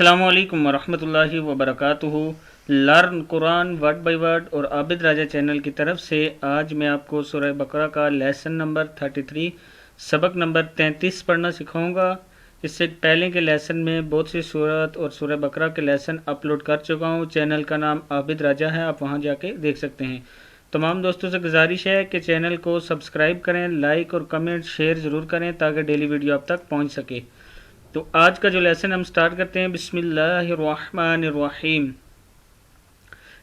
السلام علیکم ورحمۃ اللہ وبرکاتہ۔ Learn Quran word by word اور عابد راجہ چینل کی طرف سے آج میں آپ کو سورہ بقرہ کا لیسن نمبر 33 سبق نمبر 33 پڑھنا سکھاؤں گا۔ اس سے پہلے کے لیسن میں بہت سی سورت اور سورہ بقرہ کے لیسن اپلوڈ کر چکا ہوں۔ چینل کا نام عابد راجہ ہے، آپ وہاں جا کے دیکھ سکتے ہیں۔ تمام دوستوں سے گزارش ہے کہ چینل کو سبسکرائب کریں، لائک اور کمنٹ شیئر ضرور کریں تاکہ ڈیلی ویڈیو آپ تک پہنچ سکے۔ تو آج کا جو لیسن ہم سٹارٹ کرتے ہیں، بسم اللہ الرحمن الرحیم۔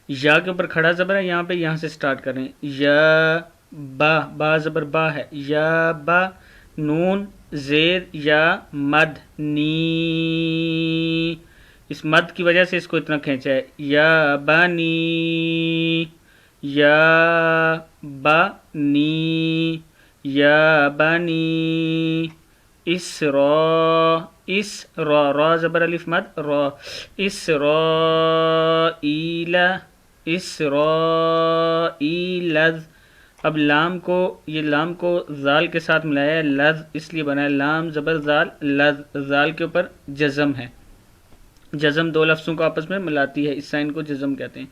یا کے اوپر کھڑا زبر ہے، یہاں سے سٹارٹ کریں۔ یا با زبر با ہے، یا با، نون زیر یا مد نی، اس مد کی وجہ سے اس کو اتنا کھینچا ہے۔ یا بانی، یا بانی، یا بانی اسرا، اس را زبر الف مد را، اسرائیل، اسرائیل۔ اب لام کو، یہ لام کو زال کے ساتھ ملایا ہے، لذ اس لیے بنا ہے، لام زبر زال لذ، زال کے اوپر جزم ہے۔ جزم دو لفظوں کو آپس میں ملاتی ہے، اس سائن کو جزم کہتے ہیں۔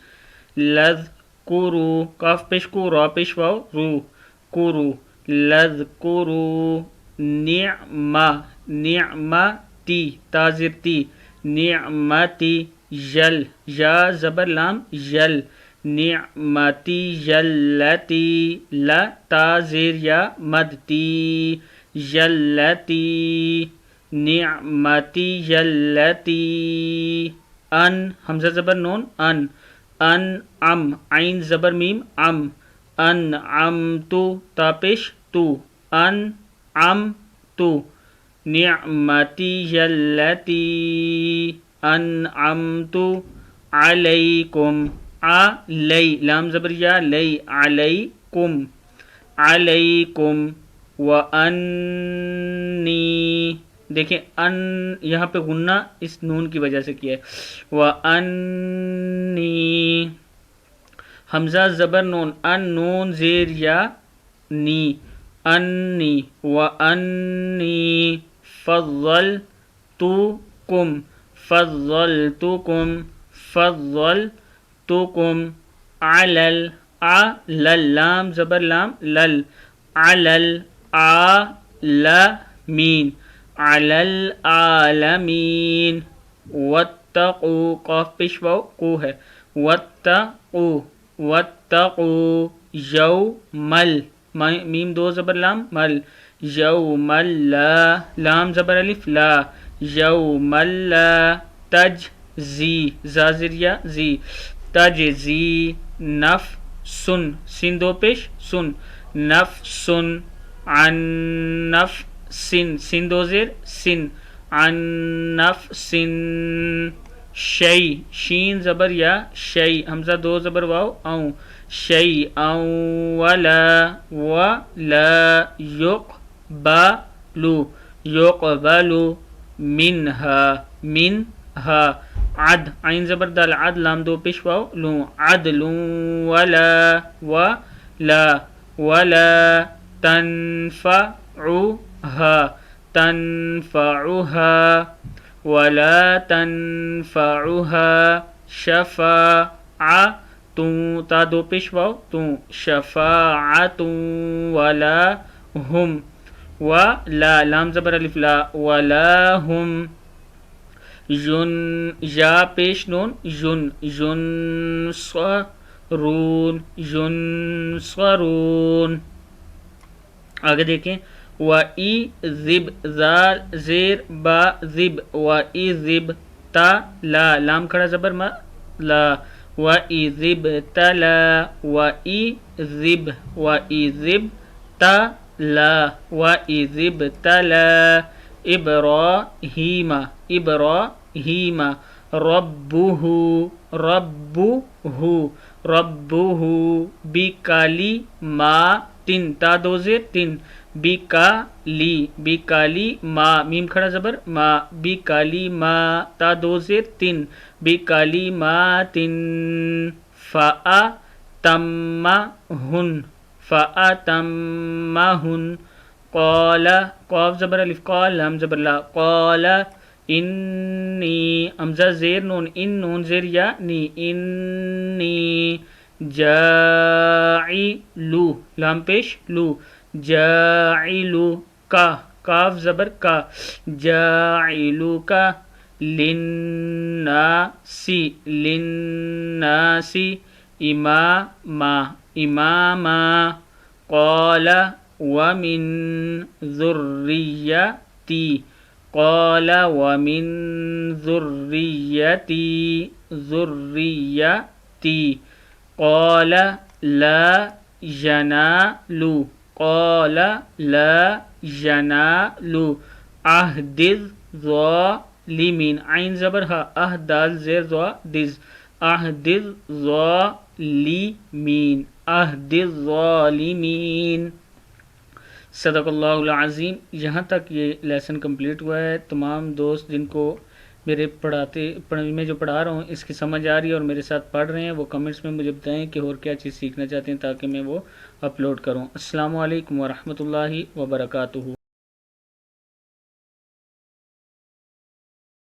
لذ کورو، کاف پیش کو، را پیش واو، رو، کورو، لذ کورو نعمہ، نعمتی، تازر تی، نعمتی یل، یا زبر لام یل، نعمتی یلتی، لا تازر یا مد تی، یلتی، نعمتی یلتی، ان حمزہ زبر نون، ان، ان ام، عین زبر میم ام، ان ام تو، تا پیش تو، ان ام تو، نعمتی یلتی انعمت علیکم، علی لام زبر یا لی، علیکم، علیکم، وانی، دیکھیں ان یہاں پہ غنہ اس نون کی وجہ سے کیا ہے، وانی، حمزہ زبر نون، ان نون زیر یا نی، انی، وانی فضلتکم، فضلتکم، فضلتکم علی لام زبر لام لل، علی العالمین، علی العالمین، واتقوا، قاف پیش واو کو ہے، واتقوا، واتقوا یومل، میم دو زبر لام مل، یوم لا، لام زبر الف لا، یوم لا تجزی، زازر یا زی، تجزی نفس، سن دو پیش سن، نفس عن نفس، سن دو زیر سن، عن نفس شی، شین زبر یا شی، حمزہ دو زبر واو اون، شیئا ولا یقبل، یقبل منها، منها عد، عین زبر دال عد، لام دو پیش واو لو، عدل ولا تنفعها، تنفعها ولا تنفعها شفاعة، تا دو پیش واو تو، شفاعت ولا ہم، ولا لام زبر الف لا، ولا ہم یا پیش نون ینصرون، ینصرون۔ آگے دیکھیں، وَإِذِبْ زیر با ذب، وَإِذِبْ تا لا، لام کھڑا زبر ما لا، وَإِذِبْ تَلَا، وَإِذِبْ، وَإِذِبْ تَلَا، وَإِذِبْ تَلَا إِبْرَاهِيمَ، إِبْرَاهِيمَ رَبُّهُ، رَبُّهُ، رَبُّهُ بِكَلِمَاتٍ، تا دو زیر تن، بِكَلِی، بِكَلِی ما، میم کھڑا زبر ما، بِكَلِمَا، تا دو زیر تن، بِكَلِمَاتٍ فَأَتَمَّهُنْ، فَأَتَمَّهُنْ، قال، قاف زبر الف قال، لام زبر لا، قال انی امزہ زیر نون ان نون زیر یا نی انی جاعلو لام پیش لو جاعلو کا کاف زبر کا جاعلو کا للناسی للناسی اماما اماما قال ومن ذریتی قال ومن ذریتی ذریتی قال لا ینالو قال لا ینالو عہد الظالمین عین زبر ہا دال زیر ذا دز عہد الظالمین عہد الظالمین صدق اللہ العظیم. یہاں تک یہ لیسن کمپلیٹ ہوا ہے. تمام دوست جن کو میرے میں جو پڑھا رہا ہوں اس کی سمجھ آ رہی ہے اور میرے ساتھ پڑھ رہے ہیں وہ کمنٹس میں مجھے بتائیں کہ اور کیا چیز سیکھنا چاہتے ہیں تاکہ میں وہ اپلوڈ کروں. السلام علیکم ورحمۃ اللہ وبرکاتہ.